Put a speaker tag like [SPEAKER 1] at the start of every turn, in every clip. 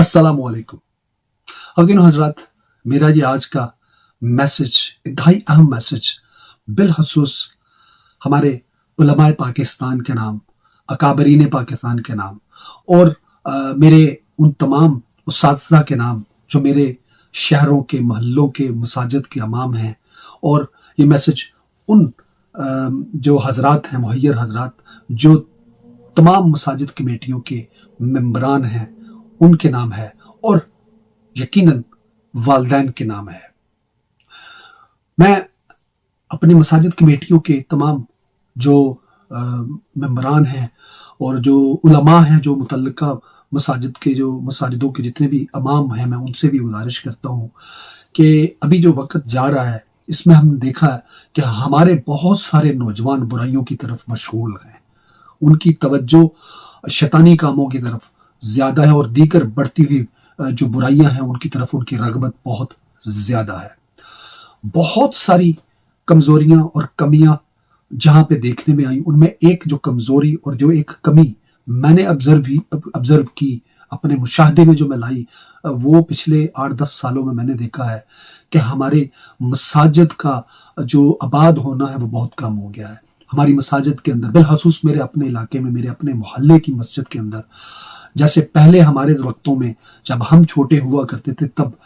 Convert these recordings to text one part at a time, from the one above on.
[SPEAKER 1] अस्सलामुअलैकुम। खातिन हजरात, मेरा ये आज का मैसेज इंतहाई अहम मैसेज बिलखसूस हमारे उलमाए पाकिस्तान के नाम, अकाबरीन पाकिस्तान के नाम और मेरे उन तमाम उस्ताद के नाम जो मेरे शहरों के, महल्लों के, मसाजिद के इमाम हैं। और ये मैसेज उन जो हजरात हैं, मुहैयर हजरात, जो तमाम मसाजिद कमेटियों के मेंबरान हैं, उनके नाम है और यकीनन वालिदैन के नाम है। मैं अपनी मसाजिद कमेटियों के तमाम जो मेंबरान हैं और जो उलमा हैं, जो मुतल्लिका मसाजिद के, जो मसाजिदों के जितने भी इमाम हैं, मैं उनसे भी गुजारिश करता हूँ कि अभी जो वक्त जा रहा है, इसमें हम देखा है कि हमारे बहुत सारे नौजवान बुराइयों की तरफ मशगूल हैं। उनकी तवज्जो शैतानी कामों की तरफ ज्यादा है और दीगर बढ़ती हुई जो बुराइयां हैं उनकी तरफ उनकी रगबत बहुत ज्यादा है। बहुत सारी कमजोरियां और कमियां जहां पे देखने में आई, उनमें एक जो कमजोरी और जो एक कमी मैंने ऑब्जर्व की, अपने मुशाहदे में जो मैं लाई, वो पिछले 8-10 सालों में मैंने देखा है कि हमारे मसाजिद का जो आबाद होना है वो बहुत कम हो गया है। हमारी मसाजिद के अंदर, बिलखसूस मेरे अपने इलाके में, मेरे अपने मोहल्ले की मस्जिद के अंदर, जैसे पहले हमारे वक्तों में जब हम छोटे हुआ करते थे, तब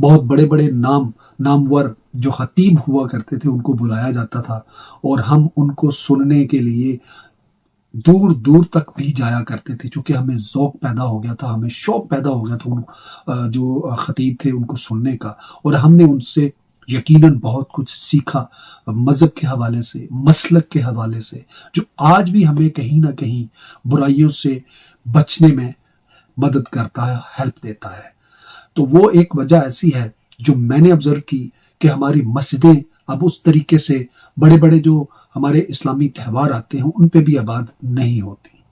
[SPEAKER 1] बहुत बड़े बड़े नामवर जो खतीब हुआ करते थे उनको बुलाया जाता था और हम उनको सुनने के लिए दूर दूर तक भी जाया करते थे, चूंकि हमें ज़ौक पैदा हो गया था, हमें शौक पैदा हो गया था उन जो खतीब थे उनको सुनने का। और हमने उनसे यकीनन बहुत कुछ सीखा, मजहब के हवाले से, मसलक के हवाले से, जो आज भी हमें कहीं ना कहीं बुराइयों से बचने में मदद करता है, हेल्प देता है। तो वो एक वजह ऐसी है जो मैंने ऑब्जर्व की कि हमारी मस्जिदें अब उस तरीके से बड़े बड़े जो हमारे इस्लामी त्यौहार आते हैं उन पे भी आबाद नहीं होती।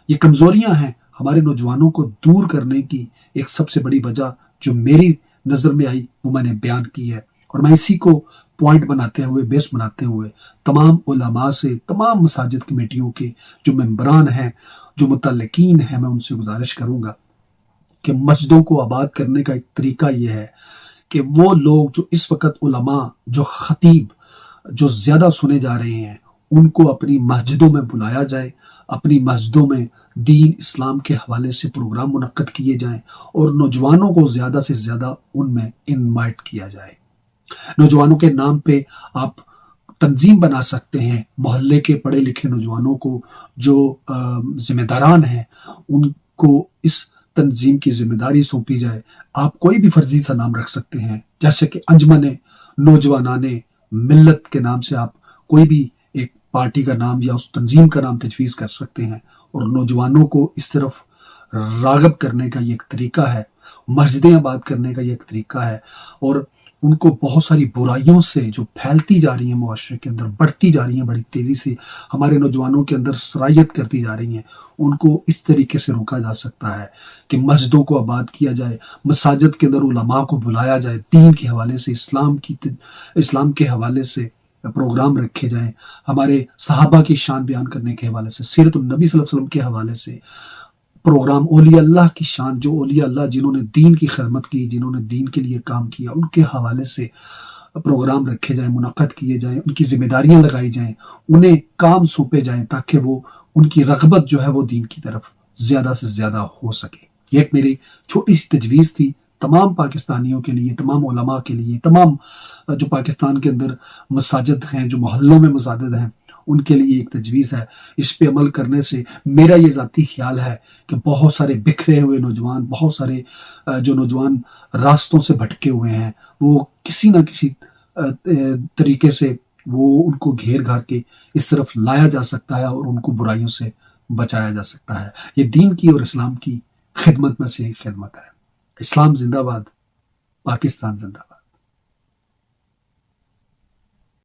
[SPEAKER 1] ये कमजोरियां हैं हमारे नौजवानों को दूर करने की। एक सबसे बड़ी वजह जो मेरी नजर में आई वो मैंने बयान की है और मैं इसी को पॉइंट बनाते हुए, बेस बनाते हुए तमाम उलमा से, तमाम मसाजिद कमेटियों के जो मेंबरान हैं, जो मुतल्लिकीन हैं, मैं उनसे गुजारिश करूंगा कि मस्जिदों को आबाद करने का एक तरीका यह है कि वो लोग जो इस वक्त उलमा, जो खतीब जो ज्यादा सुने जा रहे हैं, उनको अपनी मस्जिदों में बुलाया जाए, अपनी मस्जिदों में दीन इस्लाम के हवाले से प्रोग्राम मुनक्कद किए जाएं और नौजवानों को ज्यादा से ज्यादा उनमें इनवाइट किया जाए। नौजवानों के नाम पे आप तंजीम बना सकते हैं, मोहल्ले के पढ़े लिखे नौजवानों को जो जिम्मेदारान हैं उनको इस तंजीम की जिम्मेदारी सौंपी जाए। आप कोई भी फर्जी सा नाम रख सकते हैं, जैसे कि अंजमने नौजवानाने मिल्लत के नाम से आप कोई भी एक पार्टी का नाम या उस तंजीम का नाम तजवीज़ कर सकते हैं और नौजवानों को इस तरफ रागब करने का ये एक तरीका है, मस्जिदें आबाद करने का ये एक तरीका है। और उनको बहुत सारी बुराइयों से जो फैलती जा रही हैं, मुआशरे के अंदर बढ़ती जा रही हैं, बड़ी तेज़ी से हमारे नौजवानों के अंदर सरायत करती जा रही हैं, उनको इस तरीके से रोका जा सकता है कि मस्जिदों को आबाद किया जाए, मसाजिद के अंदर उलमा को बुलाया जाए, दीन के हवाले से, इस्लाम के हवाले से प्रोग्राम रखे जाएं, हमारे सहाबा की शान बयान करने के हवाले से, सीरत नबी सल्लल्लाहु अलैहि वसल्लम के हवाले से प्रोग्राम, औलिया अल्लाह की शान, जो औलिया अल्लाह जिन्होंने दीन की खिदमत की, जिन्होंने दीन के लिए काम किया, उनके हवाले से प्रोग्राम रखे जाएं, मुनक्कद किए जाएं, उनकी जिम्मेदारियां लगाई जाएं, उन्हें काम सौंपे जाएं ताकि वो उनकी रगबत जो है वो दीन की तरफ ज्यादा से ज्यादा हो सके। ये एक मेरी छोटी सी तजवीज़ थी तमाम पाकिस्तानियों के लिए, तमाम उलमा के लिए, तमाम जो पाकिस्तान के अंदर मसाजिद हैं, जो मोहल्लों में मसाजिद हैं, उनके लिए एक तजवीज़ है। इस पे अमल करने से मेरा ये ज़ाती ख्याल है कि बहुत सारे बिखरे हुए नौजवान, बहुत सारे जो नौजवान रास्तों से भटके हुए हैं, वो किसी ना किसी तरीके से वो उनको घेर घार के इस तरफ लाया जा सकता है और उनको बुराइयों से बचाया जा सकता है। ये दीन की और इस्लाम की खिदमत में से एक खिदमत है। इस्लाम जिंदाबाद, पाकिस्तान जिंदाबाद।